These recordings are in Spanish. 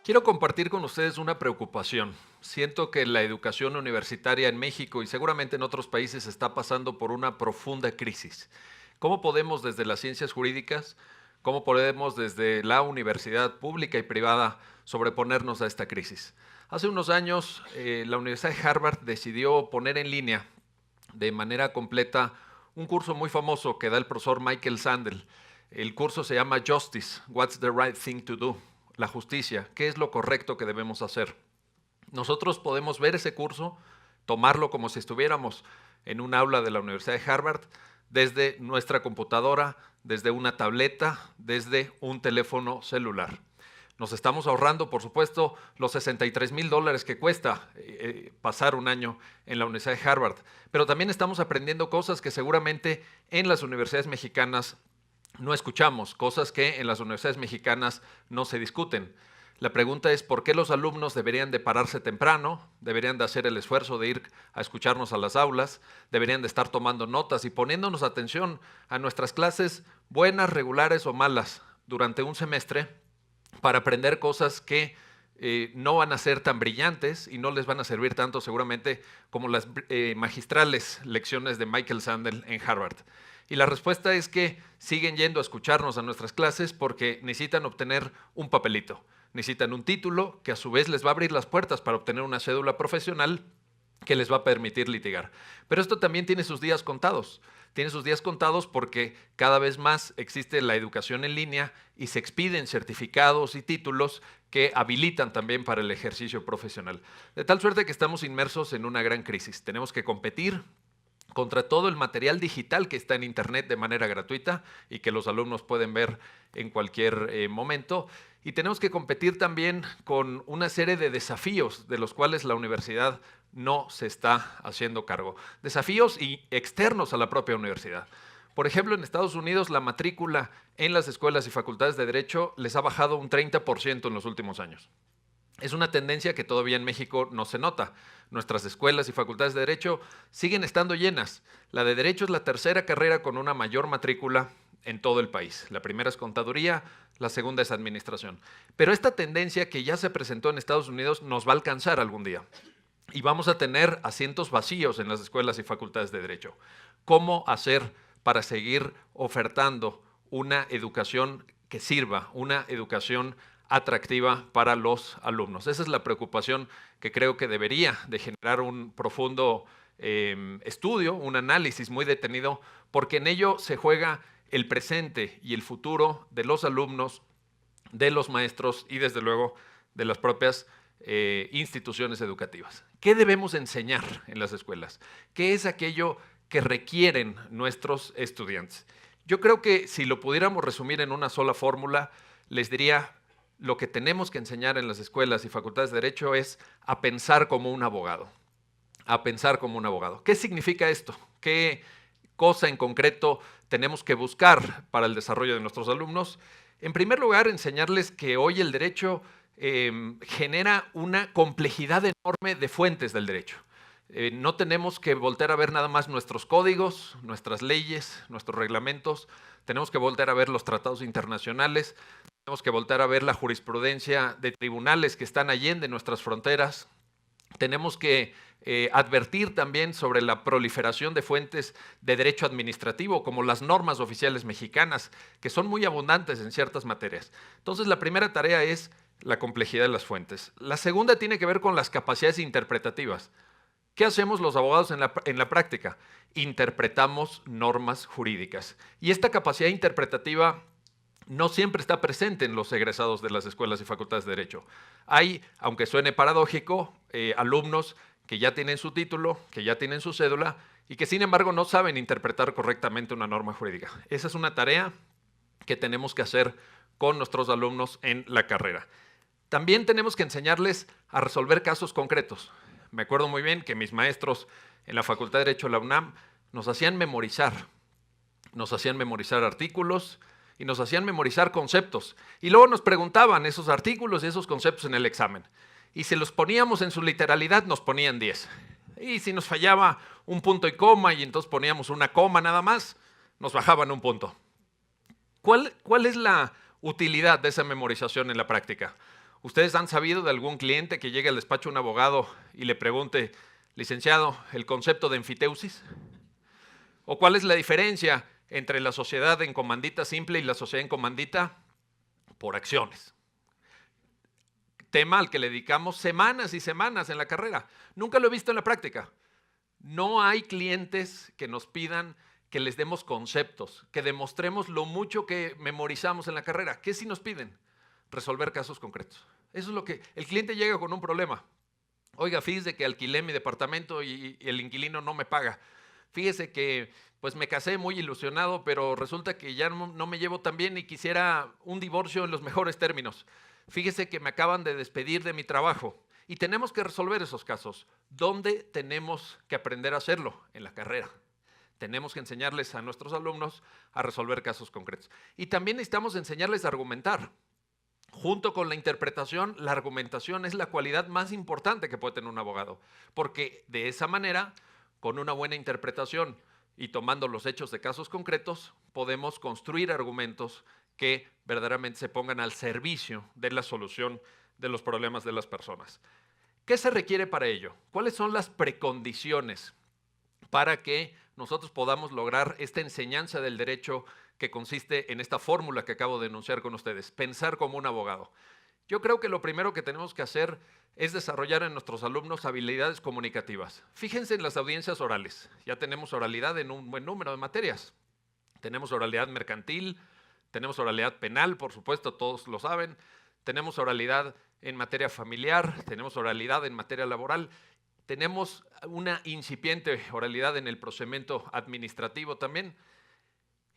Quiero compartir con ustedes una preocupación. Siento que la educación universitaria en México y seguramente en otros países está pasando por una profunda crisis. ¿Cómo podemos desde las ciencias jurídicas, cómo podemos desde la universidad pública y privada sobreponernos a esta crisis? Hace unos años, la Universidad de Harvard decidió poner en línea de manera completa un curso muy famoso que da el profesor Michael Sandel. El curso se llama Justice, What's the Right Thing to Do? La justicia, ¿qué es lo correcto que debemos hacer? Nosotros podemos ver ese curso, tomarlo como si estuviéramos en un aula de la Universidad de Harvard, desde nuestra computadora, desde una tableta, desde un teléfono celular. Nos estamos ahorrando, por supuesto, los $63,000 que cuesta pasar un año en la Universidad de Harvard, pero también estamos aprendiendo cosas que seguramente en las universidades mexicanas no escuchamos, cosas que en las universidades mexicanas no se discuten. La pregunta es ¿por qué los alumnos deberían de pararse temprano? Deberían de hacer el esfuerzo de ir a escucharnos a las aulas, deberían de estar tomando notas y poniéndonos atención a nuestras clases, buenas, regulares o malas, durante un semestre para aprender cosas que no van a ser tan brillantes y no les van a servir tanto seguramente como las magistrales lecciones de Michael Sandel en Harvard. Y la respuesta es que siguen yendo a escucharnos a nuestras clases porque necesitan obtener un papelito, necesitan un título que a su vez les va a abrir las puertas para obtener una cédula profesional que les va a permitir litigar. Pero esto también tiene sus días contados. Tiene sus días contados porque cada vez más existe la educación en línea y se expiden certificados y títulos que habilitan también para el ejercicio profesional. De tal suerte que estamos inmersos en una gran crisis. Tenemos que competir contra todo el material digital que está en Internet de manera gratuita y que los alumnos pueden ver en cualquier momento. Y tenemos que competir también con una serie de desafíos de los cuales la universidad no se está haciendo cargo. Desafíos externos a la propia universidad. Por ejemplo, en Estados Unidos la matrícula en las escuelas y facultades de Derecho les ha bajado un 30% en los últimos años. Es una tendencia que todavía en México no se nota. Nuestras escuelas y facultades de Derecho siguen estando llenas. La de Derecho es la tercera carrera con una mayor matrícula en todo el país. La primera es Contaduría, la segunda es Administración. Pero esta tendencia que ya se presentó en Estados Unidos nos va a alcanzar algún día. Y vamos a tener asientos vacíos en las escuelas y facultades de Derecho. ¿Cómo hacer para seguir ofertando una educación que sirva, una educación atractiva para los alumnos? Esa es la preocupación que creo que debería de generar un profundo estudio, un análisis muy detenido, porque en ello se juega el presente y el futuro de los alumnos, de los maestros y desde luego de las propias instituciones educativas. ¿Qué debemos enseñar en las escuelas? ¿Qué es aquello que requieren nuestros estudiantes? Yo creo que si lo pudiéramos resumir en una sola fórmula, les diría: lo que tenemos que enseñar en las escuelas y facultades de Derecho es a pensar como un abogado. A pensar como un abogado. ¿Qué significa esto? ¿Qué cosa en concreto tenemos que buscar para el desarrollo de nuestros alumnos? En primer lugar, enseñarles que hoy el derecho genera una complejidad enorme de fuentes del derecho. No tenemos que voltear a ver nada más nuestros códigos, nuestras leyes, nuestros reglamentos. Tenemos que voltear a ver los tratados internacionales. Tenemos que voltear a ver la jurisprudencia de tribunales que están allende nuestras fronteras. Tenemos que advertir también sobre la proliferación de fuentes de derecho administrativo, como las normas oficiales mexicanas, que son muy abundantes en ciertas materias. Entonces, la primera tarea es la complejidad de las fuentes. La segunda tiene que ver con las capacidades interpretativas. ¿Qué hacemos los abogados en la práctica? Interpretamos normas jurídicas. Y esta capacidad interpretativa no siempre está presente en los egresados de las escuelas y facultades de Derecho. Hay, aunque suene paradójico, alumnos que ya tienen su título, que ya tienen su cédula y que sin embargo no saben interpretar correctamente una norma jurídica. Esa es una tarea que tenemos que hacer con nuestros alumnos en la carrera. También tenemos que enseñarles a resolver casos concretos. Me acuerdo muy bien que mis maestros en la Facultad de Derecho de la UNAM nos hacían memorizar artículos y nos hacían memorizar conceptos. Y luego nos preguntaban esos artículos y esos conceptos en el examen. Y si los poníamos en su literalidad, nos ponían 10. Y si nos fallaba un punto y coma y entonces poníamos una coma nada más, nos bajaban un punto. ¿Cuál es la utilidad de esa memorización en la práctica? ¿Ustedes han sabido de algún cliente que llegue al despacho de un abogado y le pregunte, licenciado, el concepto de enfiteusis? ¿O cuál es la diferencia entre la sociedad en comandita simple y la sociedad en comandita por acciones? Tema al que le dedicamos semanas y semanas en la carrera. Nunca lo he visto en la práctica. No hay clientes que nos pidan que les demos conceptos, que demostremos lo mucho que memorizamos en la carrera. ¿Qué sí nos piden? Resolver casos concretos. Eso es lo que el cliente llega con un problema. Oiga, fíjese que alquilé mi departamento y el inquilino no me paga. Fíjese que pues me casé muy ilusionado, pero resulta que ya no me llevo tan bien y quisiera un divorcio en los mejores términos. Fíjese que me acaban de despedir de mi trabajo y tenemos que resolver esos casos. ¿Dónde tenemos que aprender a hacerlo? En la carrera. Tenemos que enseñarles a nuestros alumnos a resolver casos concretos. Y también necesitamos enseñarles a argumentar. Junto con la interpretación, la argumentación es la cualidad más importante que puede tener un abogado, porque de esa manera, con una buena interpretación y tomando los hechos de casos concretos, podemos construir argumentos que verdaderamente se pongan al servicio de la solución de los problemas de las personas. ¿Qué se requiere para ello? ¿Cuáles son las precondiciones para que nosotros podamos lograr esta enseñanza del derecho que consiste en esta fórmula que acabo de enunciar con ustedes, pensar como un abogado? Yo creo que lo primero que tenemos que hacer es desarrollar en nuestros alumnos habilidades comunicativas. Fíjense en las audiencias orales. Ya tenemos oralidad en un buen número de materias. Tenemos oralidad mercantil, tenemos oralidad penal, por supuesto, todos lo saben. Tenemos oralidad en materia familiar, tenemos oralidad en materia laboral. Tenemos una incipiente oralidad en el procedimiento administrativo también.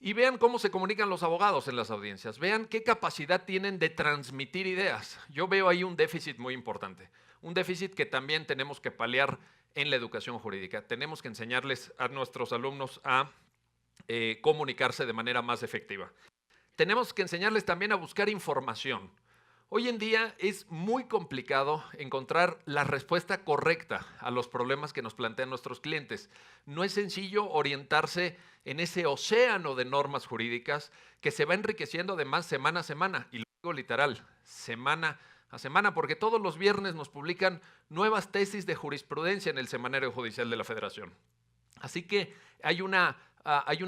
Y vean cómo se comunican los abogados en las audiencias. Vean qué capacidad tienen de transmitir ideas. Yo veo ahí un déficit muy importante. Un déficit que también tenemos que paliar en la educación jurídica. Tenemos que enseñarles a nuestros alumnos a comunicarse de manera más efectiva. Tenemos que enseñarles también a buscar información. Hoy en día es muy complicado encontrar la respuesta correcta a los problemas que nos plantean nuestros clientes. No es sencillo orientarse en ese océano de normas jurídicas que se va enriqueciendo además semana a semana, y lo digo literal, semana a semana, porque todos los viernes nos publican nuevas tesis de jurisprudencia en el Semanario Judicial de la Federación. Así que hay una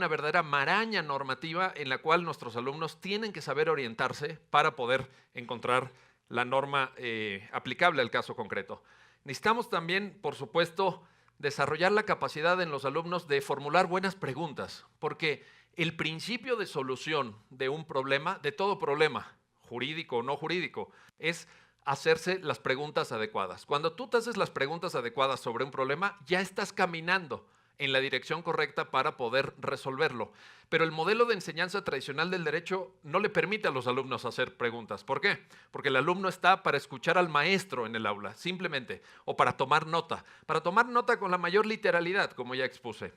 verdadera maraña normativa en la cual nuestros alumnos tienen que saber orientarse para poder encontrar la norma aplicable al caso concreto. Necesitamos también, por supuesto, desarrollar la capacidad en los alumnos de formular buenas preguntas, porque el principio de solución de un problema, de todo problema, jurídico o no jurídico, es hacerse las preguntas adecuadas. Cuando tú te haces las preguntas adecuadas sobre un problema, ya estás caminando en la dirección correcta para poder resolverlo. Pero el modelo de enseñanza tradicional del derecho no le permite a los alumnos hacer preguntas. ¿Por qué? Porque el alumno está para escuchar al maestro en el aula, simplemente, o para tomar nota con la mayor literalidad, como ya expuse.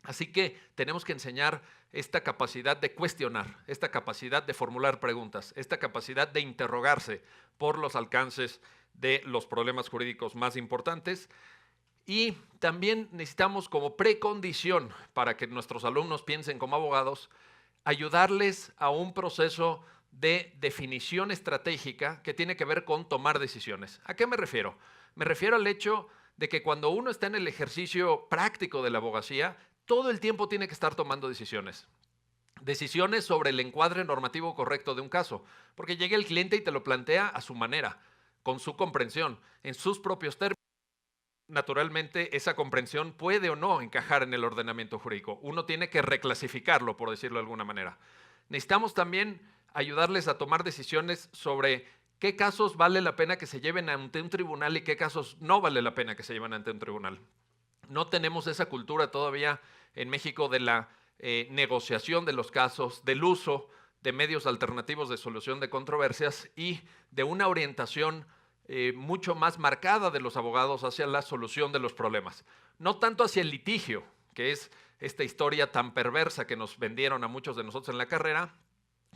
Así que tenemos que enseñar esta capacidad de cuestionar, esta capacidad de formular preguntas, esta capacidad de interrogarse por los alcances de los problemas jurídicos más importantes. Y también necesitamos, como precondición para que nuestros alumnos piensen como abogados, ayudarles a un proceso de definición estratégica que tiene que ver con tomar decisiones. ¿A qué me refiero? Me refiero al hecho de que cuando uno está en el ejercicio práctico de la abogacía, todo el tiempo tiene que estar tomando decisiones. Decisiones sobre el encuadre normativo correcto de un caso, porque llega el cliente y te lo plantea a su manera, con su comprensión, en sus propios términos. Naturalmente, esa comprensión puede o no encajar en el ordenamiento jurídico. Uno tiene que reclasificarlo, por decirlo de alguna manera. Necesitamos también ayudarles a tomar decisiones sobre qué casos vale la pena que se lleven ante un tribunal y qué casos no vale la pena que se lleven ante un tribunal. No tenemos esa cultura todavía en México de la negociación de los casos, del uso de medios alternativos de solución de controversias y de una orientación mucho más marcada de los abogados hacia la solución de los problemas. No tanto hacia el litigio, que es esta historia tan perversa que nos vendieron a muchos de nosotros en la carrera,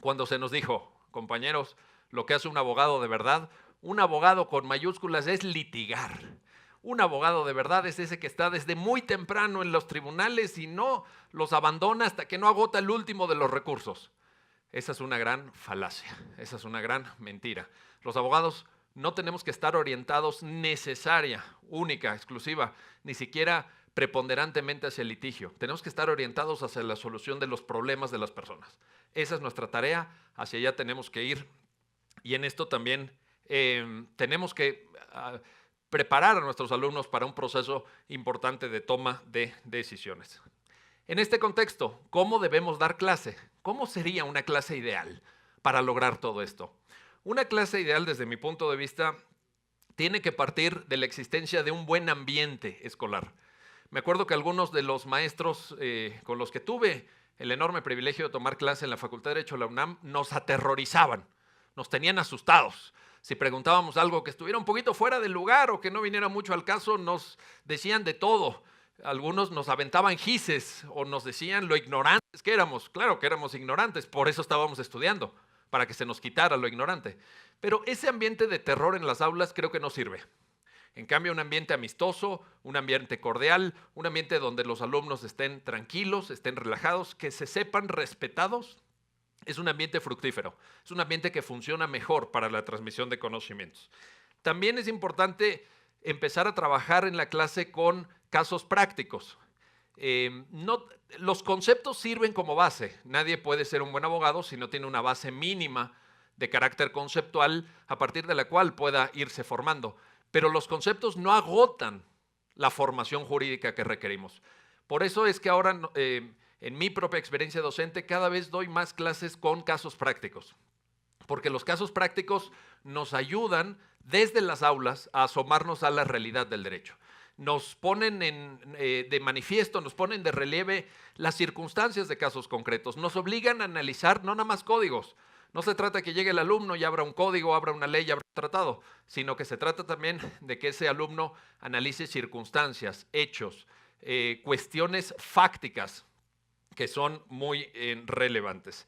cuando se nos dijo, compañeros, lo que hace un abogado de verdad, un abogado con mayúsculas es litigar. Un abogado de verdad es ese que está desde muy temprano en los tribunales y no los abandona hasta que no agota el último de los recursos. Esa es una gran falacia, esa es una gran mentira. Los abogados no tenemos que estar orientados necesaria, única, exclusiva, ni siquiera preponderantemente hacia el litigio. Tenemos que estar orientados hacia la solución de los problemas de las personas. Esa es nuestra tarea, hacia allá tenemos que ir. Y en esto también tenemos que preparar a nuestros alumnos para un proceso importante de toma de decisiones. En este contexto, ¿cómo debemos dar clase? ¿Cómo sería una clase ideal para lograr todo esto? Una clase ideal, desde mi punto de vista, tiene que partir de la existencia de un buen ambiente escolar. Me acuerdo que algunos de los maestros con los que tuve el enorme privilegio de tomar clase en la Facultad de Derecho de la UNAM nos aterrorizaban, nos tenían asustados. Si preguntábamos algo que estuviera un poquito fuera del lugar o que no viniera mucho al caso, nos decían de todo. Algunos nos aventaban gises o nos decían lo ignorantes que éramos. Claro que éramos ignorantes, por eso estábamos estudiando, para que se nos quitara lo ignorante. Pero ese ambiente de terror en las aulas creo que no sirve. En cambio, un ambiente amistoso, un ambiente cordial, un ambiente donde los alumnos estén tranquilos, estén relajados, que se sepan respetados, es un ambiente fructífero. Es un ambiente que funciona mejor para la transmisión de conocimientos. También es importante empezar a trabajar en la clase con casos prácticos. Los conceptos sirven como base. Nadie puede ser un buen abogado si no tiene una base mínima de carácter conceptual a partir de la cual pueda irse formando. Pero los conceptos no agotan la formación jurídica que requerimos. Por eso es que ahora, en mi propia experiencia docente, cada vez doy más clases con casos prácticos. Porque los casos prácticos nos ayudan desde las aulas a asomarnos a la realidad del derecho. Nos ponen de manifiesto, nos ponen de relieve las circunstancias de casos concretos, nos obligan a analizar no nada más códigos. No se trata de que llegue el alumno y abra un código, abra una ley, abra un tratado, sino que se trata también de que ese alumno analice circunstancias, hechos, cuestiones fácticas que son muy relevantes.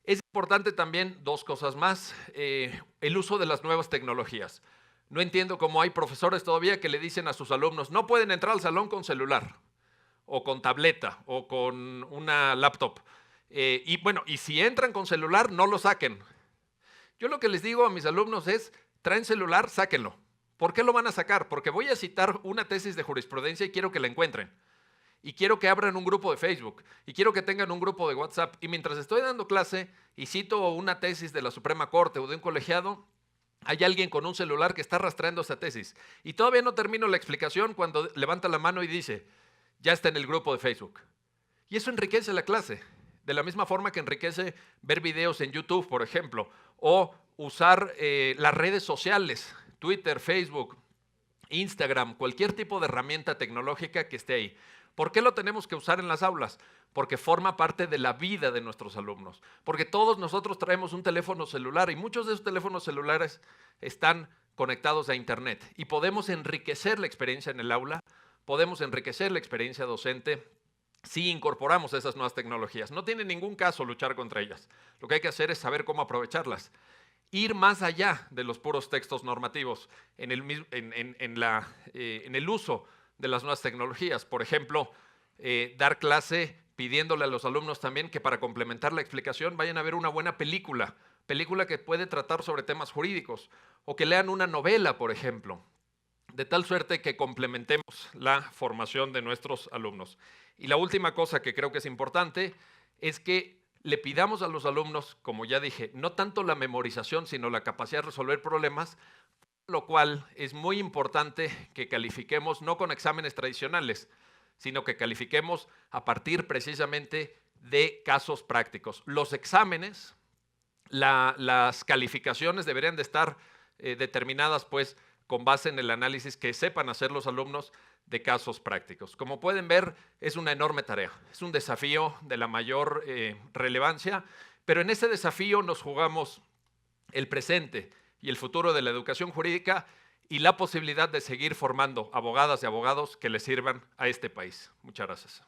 Es importante también dos cosas más, el uso de las nuevas tecnologías. No entiendo cómo hay profesores todavía que le dicen a sus alumnos, no pueden entrar al salón con celular, o con tableta, o con una laptop. Y si entran con celular, no lo saquen. Yo lo que les digo a mis alumnos es, traen celular, sáquenlo. ¿Por qué lo van a sacar? Porque voy a citar una tesis de jurisprudencia y quiero que la encuentren. Y quiero que abran un grupo de Facebook. Y quiero que tengan un grupo de WhatsApp. Y mientras estoy dando clase y cito una tesis de la Suprema Corte o de un colegiado, hay alguien con un celular que está rastreando esa tesis. Y todavía no termino la explicación cuando levanta la mano y dice, ya está en el grupo de Facebook. Y eso enriquece la clase. De la misma forma que enriquece ver videos en YouTube, por ejemplo, o usar las redes sociales, Twitter, Facebook, Instagram, cualquier tipo de herramienta tecnológica que esté ahí. ¿Por qué lo tenemos que usar en las aulas? Porque forma parte de la vida de nuestros alumnos. Porque todos nosotros traemos un teléfono celular y muchos de esos teléfonos celulares están conectados a Internet. Y podemos enriquecer la experiencia en el aula, podemos enriquecer la experiencia docente si incorporamos esas nuevas tecnologías. No tiene ningún caso luchar contra ellas. Lo que hay que hacer es saber cómo aprovecharlas. Ir más allá de los puros textos normativos en el uso de las nuevas tecnologías. Por ejemplo, dar clase pidiéndole a los alumnos también que para complementar la explicación vayan a ver una buena película que puede tratar sobre temas jurídicos, o que lean una novela, por ejemplo, de tal suerte que complementemos la formación de nuestros alumnos. Y la última cosa que creo que es importante es que le pidamos a los alumnos, como ya dije, no tanto la memorización, sino la capacidad de resolver problemas, lo cual es muy importante que califiquemos no con exámenes tradicionales, sino que califiquemos a partir precisamente de casos prácticos. Los exámenes, las calificaciones deberían de estar determinadas pues con base en el análisis que sepan hacer los alumnos de casos prácticos. Como pueden ver, es una enorme tarea, es un desafío de la mayor relevancia, pero en ese desafío nos jugamos el presente y el futuro de la educación jurídica y la posibilidad de seguir formando abogadas y abogados que le sirvan a este país. Muchas gracias.